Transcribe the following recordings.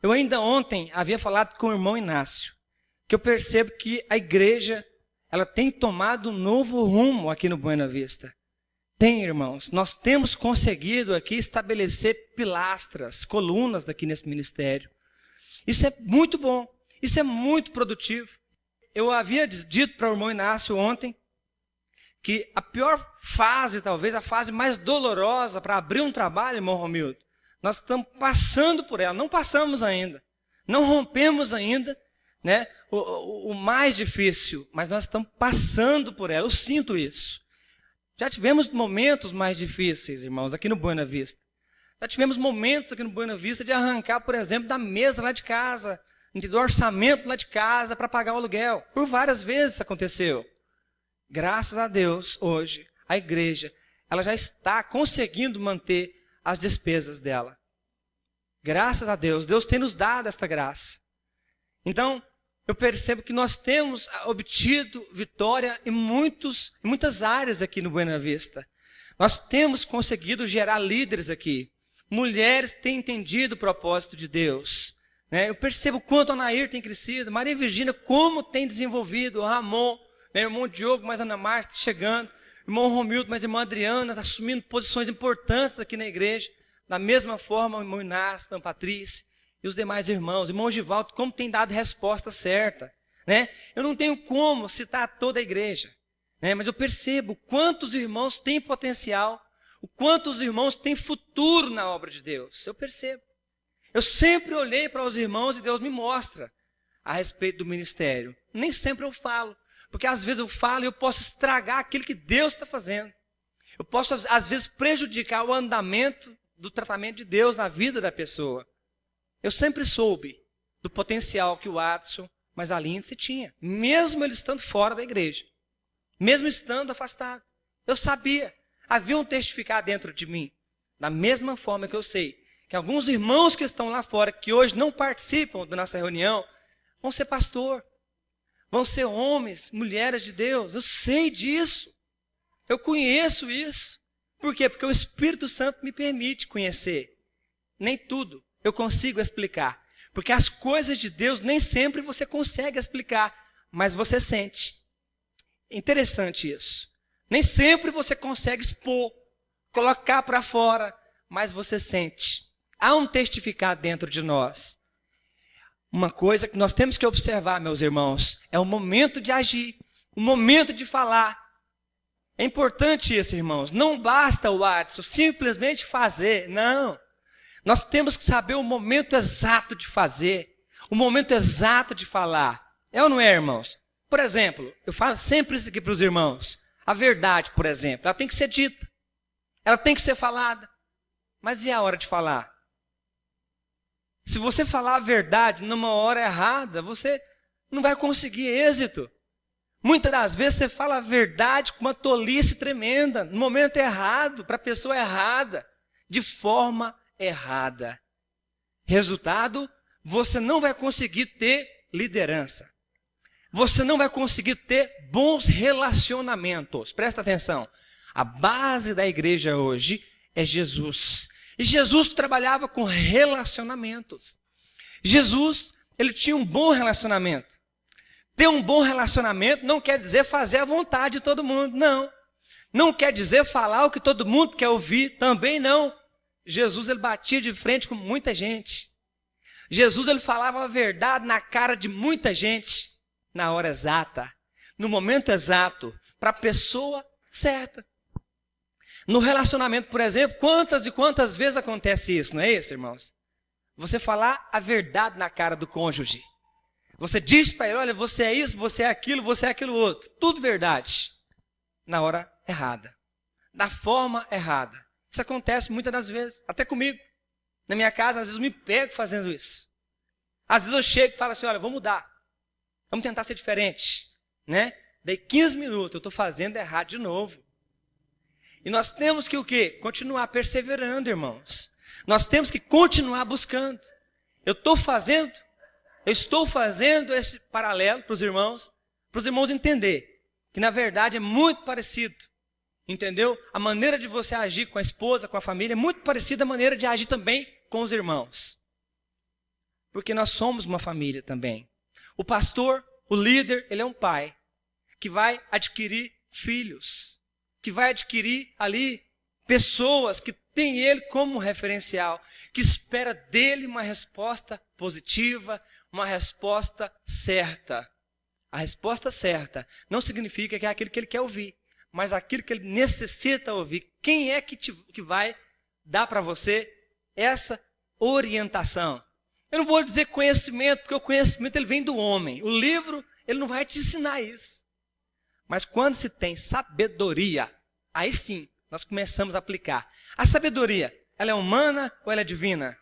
Eu ainda ontem havia falado com o irmão Inácio, que eu percebo que a igreja, ela tem tomado um novo rumo aqui no Buena Vista. Tem, irmãos, nós temos conseguido aqui estabelecer pilastras, colunas daqui nesse ministério. Isso é muito bom, isso é muito produtivo. Eu havia dito para o irmão Inácio ontem que a pior fase, talvez a fase mais dolorosa para abrir um trabalho, irmão Romildo, nós estamos passando por ela, não passamos ainda, não rompemos ainda, né, o mais difícil, mas nós estamos passando por ela, eu sinto isso. Já tivemos momentos mais difíceis, irmãos, aqui no Buena Vista. Já tivemos momentos aqui no Buena Vista de arrancar, por exemplo, da mesa lá de casa, do orçamento lá de casa para pagar o aluguel. Por várias vezes isso aconteceu. Graças a Deus, hoje, a igreja, ela já está conseguindo manter as despesas dela. Graças a Deus, Deus tem nos dado esta graça. Então, eu percebo que nós temos obtido vitória em muitas áreas aqui no Buena Vista. Nós temos conseguido gerar líderes aqui. Mulheres têm entendido o propósito de Deus. Eu percebo quanto a Nair tem crescido, Maria Virgínia como tem desenvolvido, o Ramon, irmão Diogo, mais Ana Márcia chegando, irmão Romildo, mais irmã Adriana, está assumindo posições importantes aqui na igreja. Da mesma forma, o irmão Inácio, a irmã Patrícia e os demais irmãos. Irmão Givaldo, como tem dado resposta certa. Eu não tenho como citar toda a igreja, mas eu percebo quantos irmãos têm potencial, o quanto os irmãos têm futuro na obra de Deus. Eu percebo. Eu sempre olhei para os irmãos e Deus me mostra a respeito do ministério. Nem sempre eu falo, porque às vezes eu falo e eu posso estragar aquilo que Deus está fazendo. Eu posso, às vezes, prejudicar o andamento do tratamento de Deus na vida da pessoa. Eu sempre soube do potencial que o Adson, mas a Lindsay tinha, mesmo ele estando fora da igreja, mesmo estando afastado. Eu sabia, havia um testificar dentro de mim. Da mesma forma que eu sei que alguns irmãos que estão lá fora, que hoje não participam da nossa reunião, vão ser pastor, vão ser homens, mulheres de Deus. Eu sei disso, eu conheço isso. Por quê? Porque o Espírito Santo me permite conhecer. Nem tudo eu consigo explicar. Porque as coisas de Deus nem sempre você consegue explicar, mas você sente. É interessante isso. Nem sempre você consegue expor, colocar para fora, mas você sente. Há um testificar dentro de nós. Uma coisa que nós temos que observar, meus irmãos, é o momento de agir, o momento de falar. É importante isso, irmãos. Não basta o Adson simplesmente fazer, não. Nós temos que saber o momento exato de fazer, o momento exato de falar. É ou não é, irmãos? Por exemplo, eu falo sempre isso aqui para os irmãos. A verdade, por exemplo, ela tem que ser dita. Ela tem que ser falada. Mas e a hora de falar? Se você falar a verdade numa hora errada, você não vai conseguir êxito. Muitas das vezes você fala a verdade com uma tolice tremenda, no momento errado, para a pessoa errada, de forma errada. Resultado, você não vai conseguir ter liderança. Você não vai conseguir ter bons relacionamentos. Presta atenção. A base da igreja hoje é Jesus. E Jesus trabalhava com relacionamentos. Jesus, ele tinha um bom relacionamento. Ter um bom relacionamento não quer dizer fazer a vontade de todo mundo, não. Não quer dizer falar o que todo mundo quer ouvir, também não. Jesus, ele batia de frente com muita gente. Jesus, ele falava a verdade na cara de muita gente, na hora exata, no momento exato, para a pessoa certa. No relacionamento, por exemplo, quantas e quantas vezes acontece isso, não é isso, irmãos? Você falar a verdade na cara do cônjuge. Você diz para ele, olha, você é isso, você é aquilo outro. Tudo verdade. Na hora errada. Da forma errada. Isso acontece muitas das vezes, até comigo. Na minha casa, às vezes eu me pego fazendo isso. Às vezes eu chego e falo assim, olha, vamos mudar. Vamos tentar ser diferente. Daí 15 minutos eu estou fazendo errado de novo. E nós temos que o quê? Continuar perseverando, irmãos. Nós temos que continuar buscando. Eu estou fazendo esse paralelo para os irmãos entender que na verdade é muito parecido. Entendeu? A maneira de você agir com a esposa, com a família, é muito parecida à maneira de agir também com os irmãos. porque nós somos uma família também. O pastor, o líder, ele é um pai que vai adquirir filhos, que vai adquirir ali pessoas que têm ele como referencial, que espera dele uma resposta positiva, uma resposta certa. A resposta certa não significa que é aquilo que ele quer ouvir, mas aquilo que ele necessita ouvir. Quem é que vai dar para você essa orientação? Eu não vou dizer conhecimento, porque o conhecimento ele vem do homem. O livro ele não vai te ensinar isso. Mas quando se tem sabedoria, aí sim nós começamos a aplicar. A sabedoria, ela é humana ou ela é divina?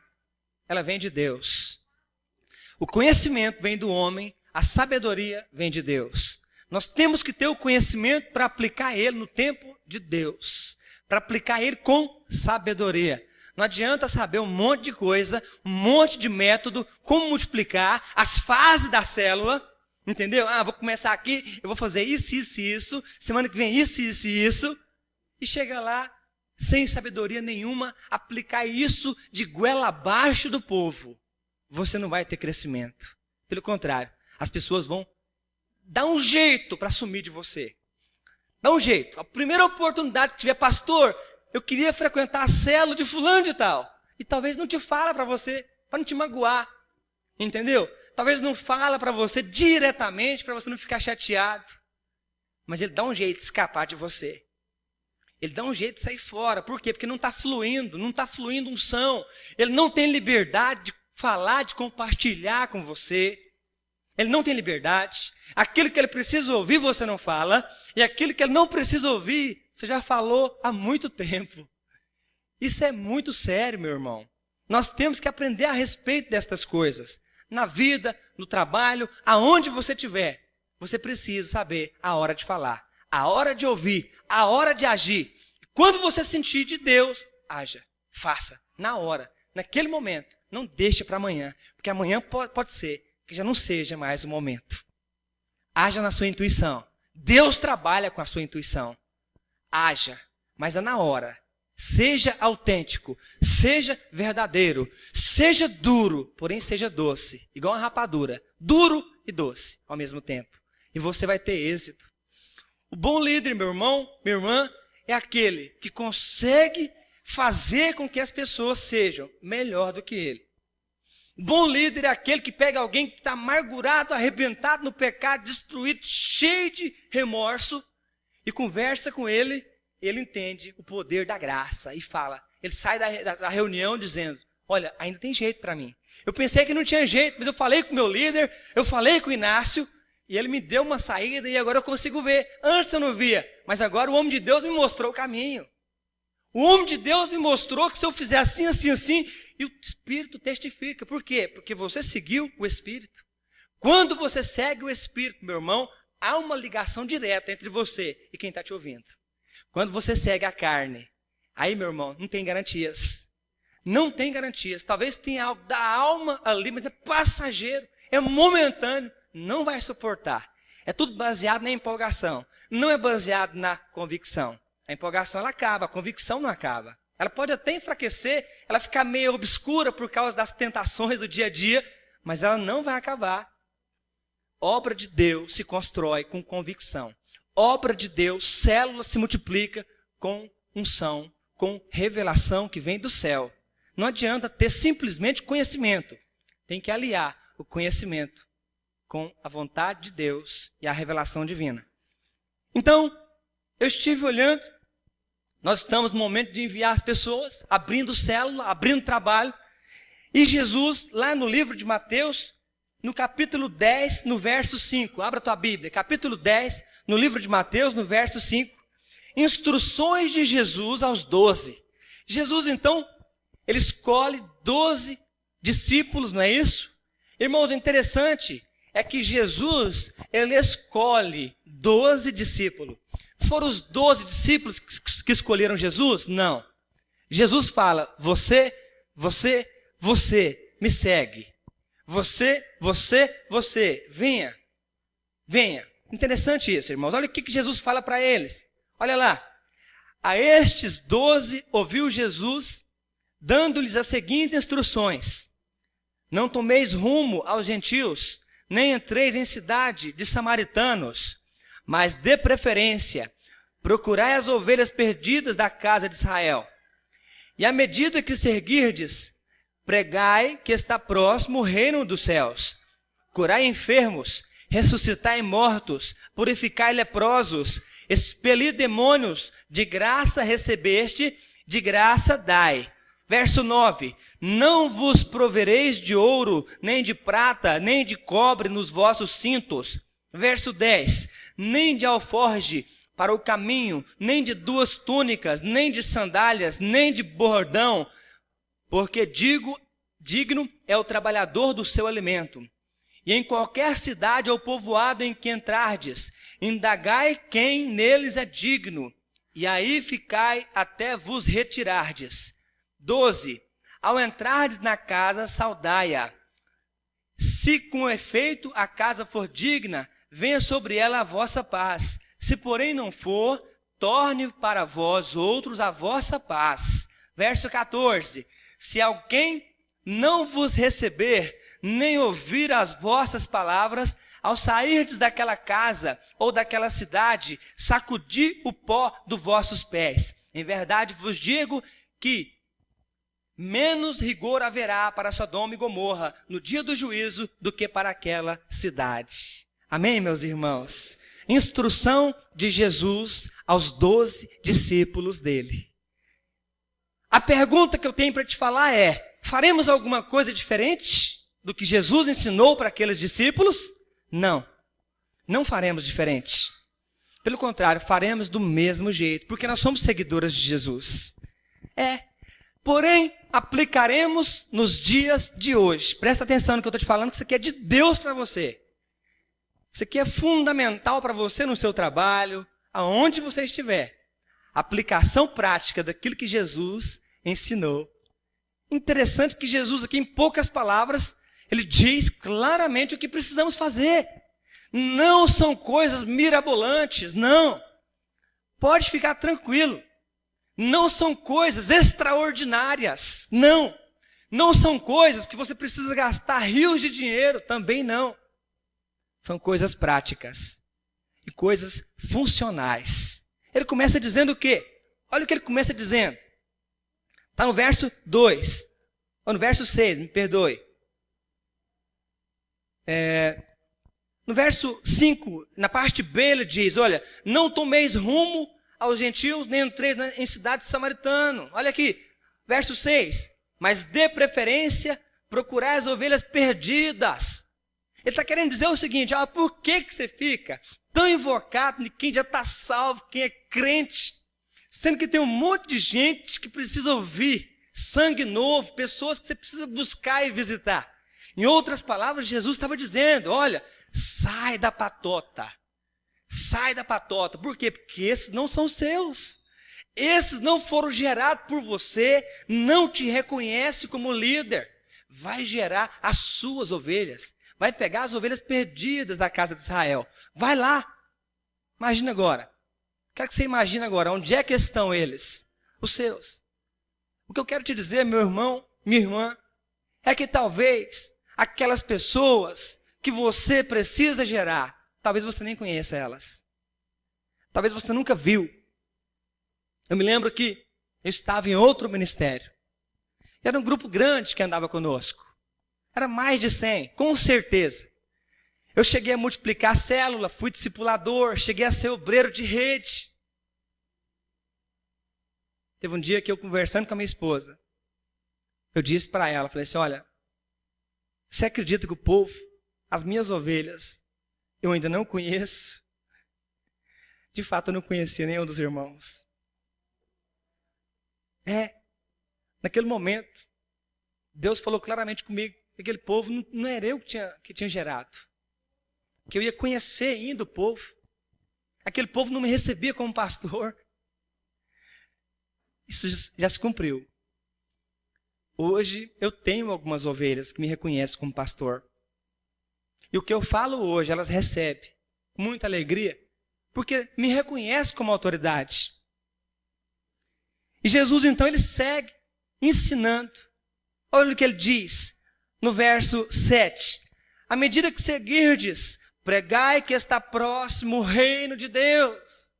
Ela vem de Deus. O conhecimento vem do homem, a sabedoria vem de Deus. Nós temos que ter o conhecimento para aplicar ele no tempo de Deus, para aplicar ele com sabedoria. Não adianta saber um monte de coisa, um monte de método, como multiplicar, as fases da célula, entendeu? Vou começar aqui, eu vou fazer isso, isso e isso, semana que vem isso, isso e isso, e chega lá, sem sabedoria nenhuma, aplicar isso de goela abaixo do povo. Você não vai ter crescimento. Pelo contrário, as pessoas vão dar um jeito para sumir de você. Dá um jeito. A primeira oportunidade que tiver, pastor, eu queria frequentar a célula de fulano de tal. E talvez não te fala para você, para não te magoar. Entendeu? Talvez não fala para você diretamente, para você não ficar chateado. Mas ele dá um jeito de escapar de você. Ele dá um jeito de sair fora. Por quê? Porque não está fluindo unção. Ele não tem liberdade de falar, de compartilhar com você. Ele não tem liberdade. Aquilo que ele precisa ouvir, você não fala. E aquilo que ele não precisa ouvir, você já falou há muito tempo. Isso é muito sério, meu irmão. Nós temos que aprender a respeito destas coisas. Na vida, no trabalho, aonde você estiver, você precisa saber a hora de falar, a hora de ouvir, a hora de agir. Quando você sentir de Deus, haja, faça, na hora, naquele momento. Não deixe para amanhã, porque amanhã pode ser que já não seja mais o momento. Haja na sua intuição. Deus trabalha com a sua intuição. Haja, mas é na hora. Seja autêntico, seja verdadeiro, seja duro, porém seja doce, igual uma rapadura, duro e doce ao mesmo tempo. E você vai ter êxito. O bom líder, meu irmão, minha irmã, é aquele que consegue fazer com que as pessoas sejam melhor do que ele. O bom líder é aquele que pega alguém que está amargurado, arrebentado no pecado, destruído, cheio de remorso, e conversa com ele. Ele entende o poder da graça e fala. Ele sai da reunião dizendo, olha, ainda tem jeito para mim. Eu pensei que não tinha jeito, mas eu falei com o meu líder, eu falei com o Inácio, e ele me deu uma saída e agora eu consigo ver. Antes eu não via, mas agora o homem de Deus me mostrou o caminho. O homem de Deus me mostrou que se eu fizer assim, assim, assim, e o Espírito testifica. Por quê? Porque você seguiu o Espírito. Quando você segue o Espírito, meu irmão, há uma ligação direta entre você e quem está te ouvindo. Quando você segue a carne, aí, meu irmão, não tem garantias. Não tem garantias. Talvez tenha algo da alma ali, mas é passageiro, é momentâneo, não vai suportar. É tudo baseado na empolgação. Não é baseado na convicção. A empolgação, ela acaba, a convicção não acaba. Ela pode até enfraquecer, ela ficar meio obscura por causa das tentações do dia a dia, mas ela não vai acabar. Obra de Deus se constrói com convicção. Obra de Deus, célula se multiplica com unção, com revelação que vem do céu. Não adianta ter simplesmente conhecimento. Tem que aliar o conhecimento com a vontade de Deus e a revelação divina. Então, eu estive olhando, nós estamos no momento de enviar as pessoas, abrindo célula, abrindo trabalho, e Jesus, lá no livro de Mateus, no capítulo 10, no verso 5, abra a tua Bíblia, capítulo 10, no livro de Mateus, no verso 5, instruções de Jesus aos 12. Jesus, então, ele escolhe 12 discípulos, não é isso? Irmãos, o interessante é que Jesus, ele escolhe 12 discípulos. Foram os 12 discípulos que escolheram Jesus? Não. Jesus fala, você, me segue. Você, venha. Interessante isso, irmãos. Olha o que Jesus fala para eles. Olha lá. A estes 12 ouviu Jesus, dando-lhes as seguintes instruções. Não tomeis rumo aos gentios, nem entreis em cidade de samaritanos, mas de preferência, procurai as ovelhas perdidas da casa de Israel. E à medida que seguirdes, pregai que está próximo o reino dos céus. Curai enfermos, ressuscitai mortos, purificai leprosos, expeli demônios, de graça recebeste, de graça dai. Verso 9, não vos provereis de ouro, nem de prata, nem de cobre nos vossos cintos. Verso 10, nem de alforge para o caminho, nem de 2 túnicas, nem de sandálias, nem de bordão, porque digno é o trabalhador do seu alimento. E em qualquer cidade ou povoado em que entrardes, indagai quem neles é digno, e aí ficai até vos retirardes. 12. Ao entrardes na casa, saudai-a. Se com efeito a casa for digna, venha sobre ela a vossa paz. Se porém não for, torne para vós outros a vossa paz. Verso 14. Se alguém não vos receber, nem ouvir as vossas palavras, ao sairdes daquela casa ou daquela cidade, sacudi o pó dos vossos pés. Em verdade vos digo que menos rigor haverá para Sodoma e Gomorra no dia do juízo do que para aquela cidade. Amém, meus irmãos? Instrução de Jesus aos 12 discípulos dele. A pergunta que eu tenho para te falar é: faremos alguma coisa diferente do que Jesus ensinou para aqueles discípulos? Não, não faremos diferente. Pelo contrário, faremos do mesmo jeito, porque nós somos seguidoras de Jesus. Porém, aplicaremos nos dias de hoje. Presta atenção no que eu estou te falando, que isso aqui é de Deus para você. Isso aqui é fundamental para você no seu trabalho, aonde você estiver. Aplicação prática daquilo que Jesus ensinou. Interessante que Jesus aqui, em poucas palavras, ele diz claramente o que precisamos fazer. Não são coisas mirabolantes, não. Pode ficar tranquilo. Não são coisas extraordinárias, não. Não são coisas que você precisa gastar rios de dinheiro, também não. São coisas práticas e coisas funcionais. Ele começa dizendo o quê? Olha o que ele começa dizendo. Está no verso 2, ou no verso 6, me perdoe. No verso 5, na parte B, ele diz, olha, não tomeis rumo aos gentios, nem entreis em cidade samaritana. Olha aqui, verso 6. Mas de preferência, procurai as ovelhas perdidas. Ele está querendo dizer o seguinte, por que você fica tão invocado de quem já está salvo, quem é crente, sendo que tem um monte de gente que precisa ouvir, sangue novo, pessoas que você precisa buscar e visitar. Em outras palavras, Jesus estava dizendo, olha, sai da patota. Sai da patota. Por quê? Porque esses não são seus. Esses não foram gerados por você, não te reconhece como líder. Vai gerar as suas ovelhas. Vai pegar as ovelhas perdidas da casa de Israel. Vai lá. Imagina agora. Quero que você imagine agora, onde é que estão eles? Os seus. O que eu quero te dizer, meu irmão, minha irmã, é que talvez aquelas pessoas que você precisa gerar, talvez você nem conheça elas. Talvez você nunca viu. Eu me lembro que eu estava em outro ministério. Era um grupo grande que andava conosco. Era mais de 100, com certeza. Eu cheguei a multiplicar a célula, fui discipulador, cheguei a ser obreiro de rede. Teve um dia que eu conversando com a minha esposa, eu disse para ela, falei assim, olha, você acredita que o povo, as minhas ovelhas, eu ainda não conheço? De fato, eu não conhecia nenhum dos irmãos. Naquele momento, Deus falou claramente comigo, que aquele povo não era eu que tinha gerado. Que eu ia conhecer ainda o povo. Aquele povo não me recebia como pastor. Isso já se cumpriu. Hoje eu tenho algumas ovelhas que me reconhecem como pastor. E o que eu falo hoje, elas recebem com muita alegria, porque me reconhecem como autoridade. E Jesus, então, ele segue ensinando. Olha o que ele diz. no verso 7. À medida que seguirdes, pregai que está próximo o reino de Deus.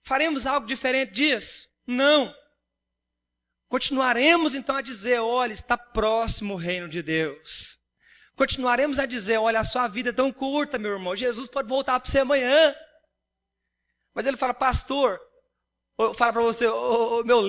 Faremos algo diferente disso? Não. Continuaremos então a dizer, olha, está próximo o reino de Deus. Continuaremos a dizer, olha, a sua vida é tão curta, meu irmão, Jesus pode voltar para você amanhã. Mas ele fala, pastor, fala para você, meu livro,